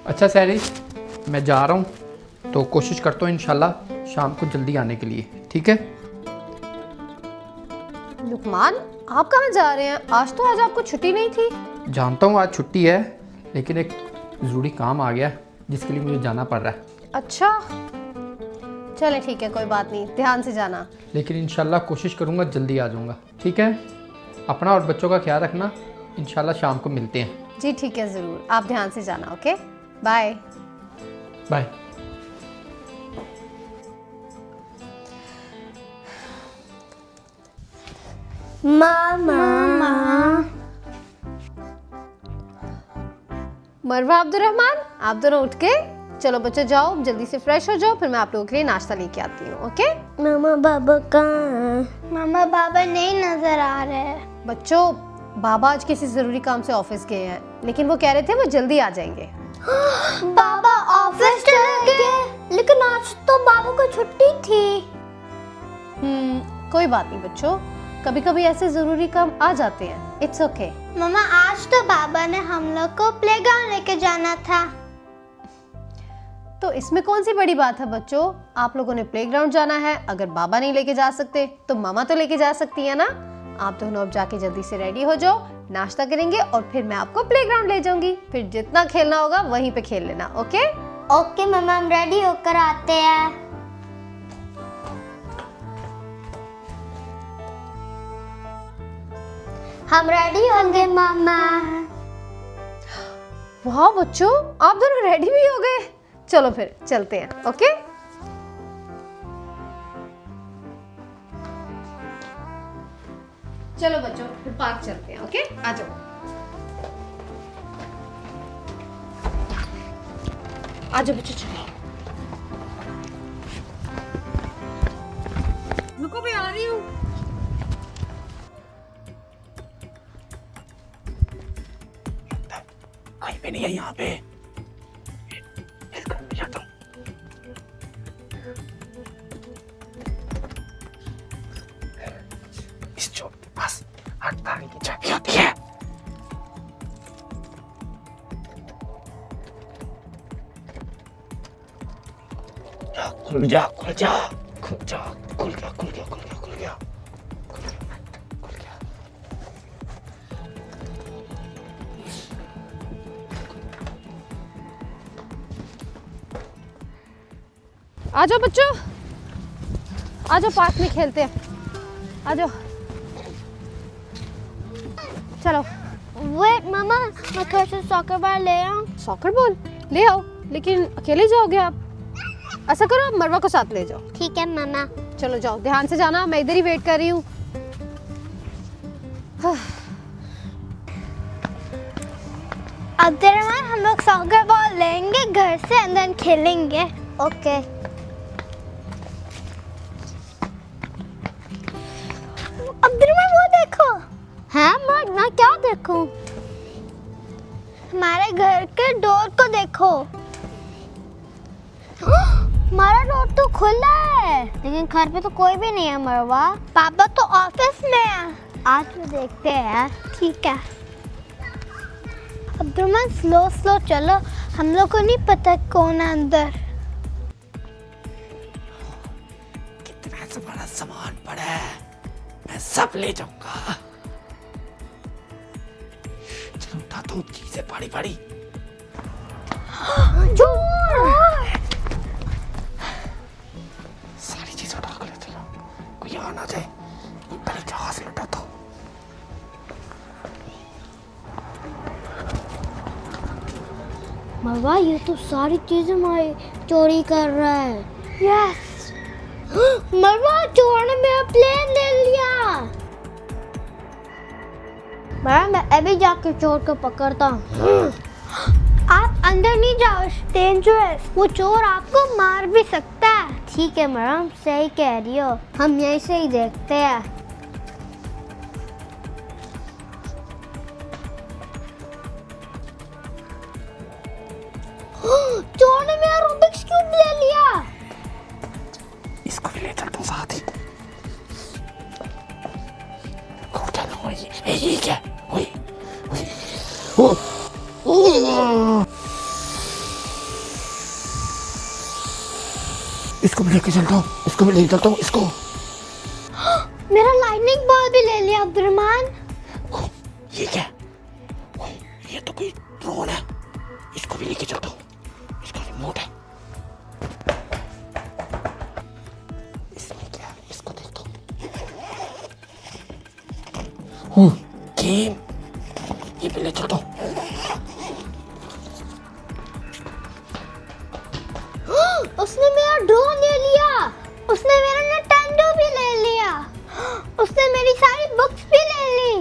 अच्छा सैरी, मैं जा रहा हूँ तो कोशिश करता हूँ इंशाल्लाह शाम को जल्दी आने के लिए, ठीक है? लुकमान, आप कहाँ जा रहे हैं? आज आपको छुट्टी नहीं थी। जानता हूँ आज छुट्टी है, लेकिन एक ज़रूरी काम आ गया जिसके लिए मुझे जाना पड़ रहा है। अच्छा, चले ठीक है, कोई बात नहीं, ध्यान से जाना। लेकिन इंशाल्लाह कोशिश करूँगा जल्दी आ जाऊँगा, ठीक है? अपना और बच्चों का ख्याल रखना, इंशाल्लाह शाम को मिलते हैं। जी ठीक है, ज़रूर, आप ध्यान से जाना। Okay, bye bye. मामा मरवा अब्दुर्रहमान, आप दोनों उठ के चलो बच्चों, जाओ जल्दी से फ्रेश हो जाओ, फिर मैं आप लोगों के लिए नाश्ता लेके आती हूँ। ओके मामा बाबा कहाँ? मामा बाबा नहीं नजर आ रहे। बच्चों, बाबा आज किसी जरूरी काम से ऑफिस गए हैं, लेकिन वो कह रहे थे वो जल्दी आ जाएंगे। बाबा ऑफिस चले गए, लेकिन आज तो बाबू को छुट्टी थी। कोई बात नहीं बच्चों, कभी कभी ऐसे जरूरी काम आ जाते हैं, इट्स ओके। मामा आज तो बाबा ने हम लोग को प्लेग्राउंड लेके जाना था। तो इसमें कौन सी बड़ी बात है बच्चों? आप लोगों ने प्लेग्राउंड जाना है, अगर बाबा नहीं लेके जा सकते तो मामा तो लेके जा सकती है ना। आप दोनों अब जाके जल्दी से रेडी हो जाओ, नाश्ता करेंगे और फिर मैं आपको प्लेग्राउंड ले जाऊंगी, फिर जितना खेलना होगा वहीं पे खेल लेना। ओके ओके मामा, हम रेडी होकर आते हैं। हम रेडी होंगे मामा। वाह बच्चों, आप दोनों रेडी भी हो गए। चलो फिर चलते हैं। ओके चलो बच्चों, फिर पार्क चलते हैं। ओके आ जाओ, आ जाओ बच्चों, चलो। रुको, मैं आ रही हूँ। कहीं पे नहीं है यहाँ पे। इस घर में जाता हूँ। इस चौक के पास हटदारी की चाबी होती है। खुल जा, खुल जा, खुल जा, खुल गया, खुल गया, खुल गया, खुल गया, खुल गया, खुल गया। आ जाओ बच्चों, आ जाओ, पार्क में खेलते हैं। आ जाओ, चलो। वेट मामा, मैं घर से सॉकर बॉल ले आऊं? सॉकर बॉल ले आओ, लेकिन अकेले जाओगे आप? ऐसा करो, आप मरवा को साथ ले जाओ। ठीक है मामा। चलो जाओ, ध्यान से जाना, मैं इधर ही वेट कर रही हूँ। अब्दुर्रहमान, हम लोग सॉकर बॉल लेंगे घर से, अंदर खेलेंगे। ओके। अब्दुर्रहमान वो देखो। हाँ मैं क्या देखूं? हमारे घर के डोर को देखो। हमारा डोर तो खुला है, लेकिन घर पे तो कोई भी नहीं है मरवा। पापा तो ऑफिस में है। आज तो देखते हैं। ठीक है अब्दुर्रहमान, स्लो स्लो चलो, हम लोग को नहीं पता कौन है अंदर। कितना से बड़ा सामान पड़ा है, मैं सब ले जाऊंगा। चलो उठाता हूँ चीजें बड़ी बड़ी। सारी चीजें उठा कर लेते हैं, कोई आ ना जाए। ये पहले जहाज से उठाता हूँ। मरवा, ये तो सारी चीजें हमारी चोरी कर रहा है। यस मरवा, चोर ने मेरा प्लेन ले लिया। मैं अभी जाके चोर को पकड़ता हूँ। आप अंदर नहीं जाओ, डेंजरस, वो चोर आपको मार भी सकता है। ठीक है मैडम, सही कह रही हो, हम यहीं से ही देखते हैं। चोर ने मेरा रूबिक्स क्यूब ले लिया। इसको भी ले चलता हूँ साथ ही। क्या ना ये क्या? इसको भी लेके चलता हूँ, इसको भी लेके चलता हूँ, इसको। मेरा लाइटनिंग बॉल भी ले लिया अब्दुर्रहमान। ये क्या? ये तो कोई ड्रोन है, इसको भी लेके चलता हूँ, इसका रिमोट है। इसमें क्या है, इसको देखता हूँ। गेम, ये भी ले चलता हूँ। उसने मेरा ड्रोन ले लिया, उसने मेरा निंटेंडो भी ले लिया, उसने मेरी सारी बुक्स भी ले ली।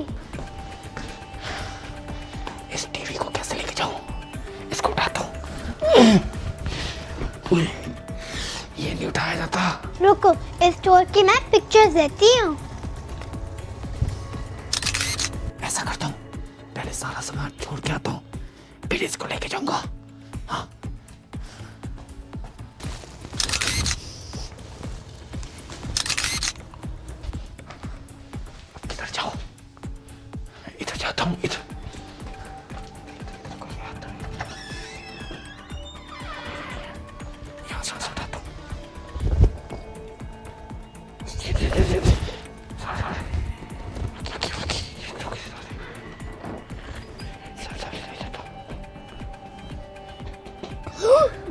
इस टीवी को कैसे लेके जाऊं? इसको उठाता हूँ। ये नहीं उठाया जाता। रुको, इस चोर की मैं पिक्चर्स देती हूँ। ऐसा करता हूँ, पहले सारा सामान छोड़ के आता हूँ, फिर इसको लेके जाऊंगा। हाँ, इधर जाओ, इधर जाता हूँ, इधर। यहाँ से उठाता हूँ।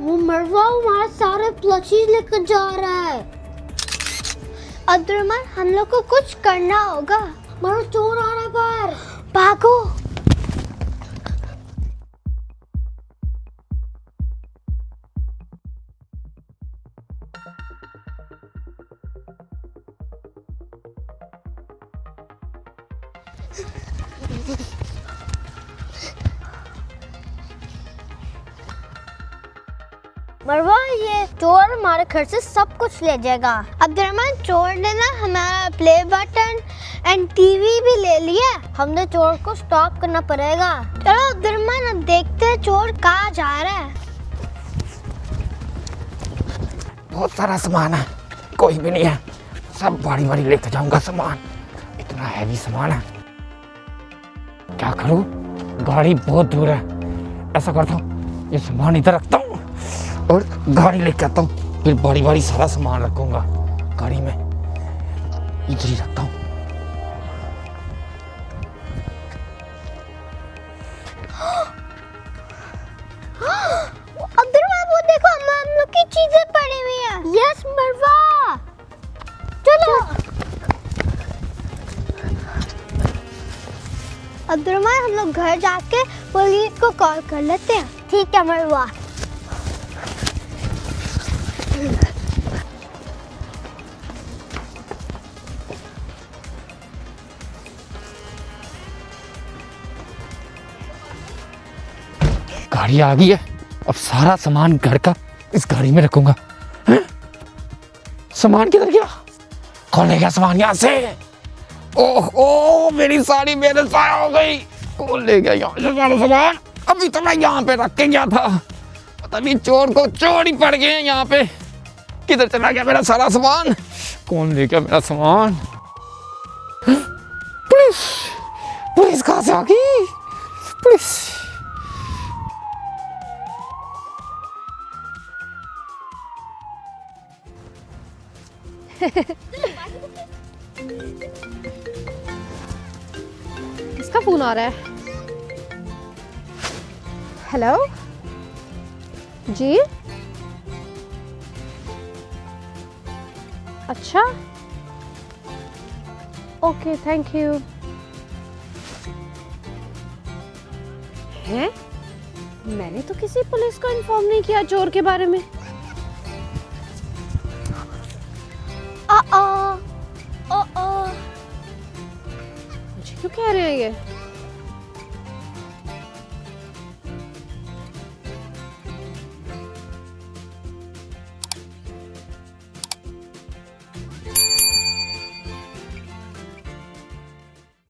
वो मरवा हमारे सारे प्लशीज लेकर जा रहा है। अब्दुर्रहमान, हम लोग को कुछ करना होगा। हमारा चोर आ रहा है बाहर, भागो। मरवा, ये चोर हमारे घर से सब कुछ ले जाएगा। अब्दुर्रहमान, चोर ने ना हमारा प्ले बटन एंड टीवी भी ले लिया। हमने चोर को स्टॉप करना पड़ेगा। चलो अब्दुर्रहमान, अब देखते हैं चोर कहाँ जा रहा है। बहुत सारा सामान है, कोई भी नहीं है, सब बारी बारी लेके जाऊंगा सामान। इतना हैवी सामान है, क्या करूं? गाड़ी बहुत दूर है। ऐसा करता हूँ, ये सामान इधर रखता हूँ और गाड़ी लेके आता हूँ, फिर बारी बारी सारा सामान रखूंगा गाड़ी में, इधर ही रखता हूँ। अब्दुर्रहमान, वो देखो, हम लोग की चीजें पड़ी हुई हैं। यस मरवा, चलो। अब्दुर्रहमान, हम लोग घर जाके पुलिस को कॉल कर लेते हैं। ठीक है मरवा। गाड़ी आ गई है, अब सारा सामान घर का इस गाड़ी में रखूंगा। हैं? सामान किधर गया? कौन ले गया सामान यहाँ से? ओह ओह, मेरी सारी मेरे साया हो गई। कौन ले गया यहाँ से सारा सामान? अभी तो मैं यहाँ पे रख के गया था, पता नहीं चोर को चोर ही पड़ गए हैं यहाँ पे। किधर चला गया मेरा सारा सामान? कौन ले गया मेरा सामान? पुलिस, पुलिस कहाँ से आ गई? पुलिस। किसका फोन आ रहा है? हेलो जी, अच्छा, ओके, थैंक यू। हैं? मैंने तो किसी पुलिस को इन्फॉर्म नहीं किया चोर के बारे में। मुझे क्यों कह रहे हैं ये?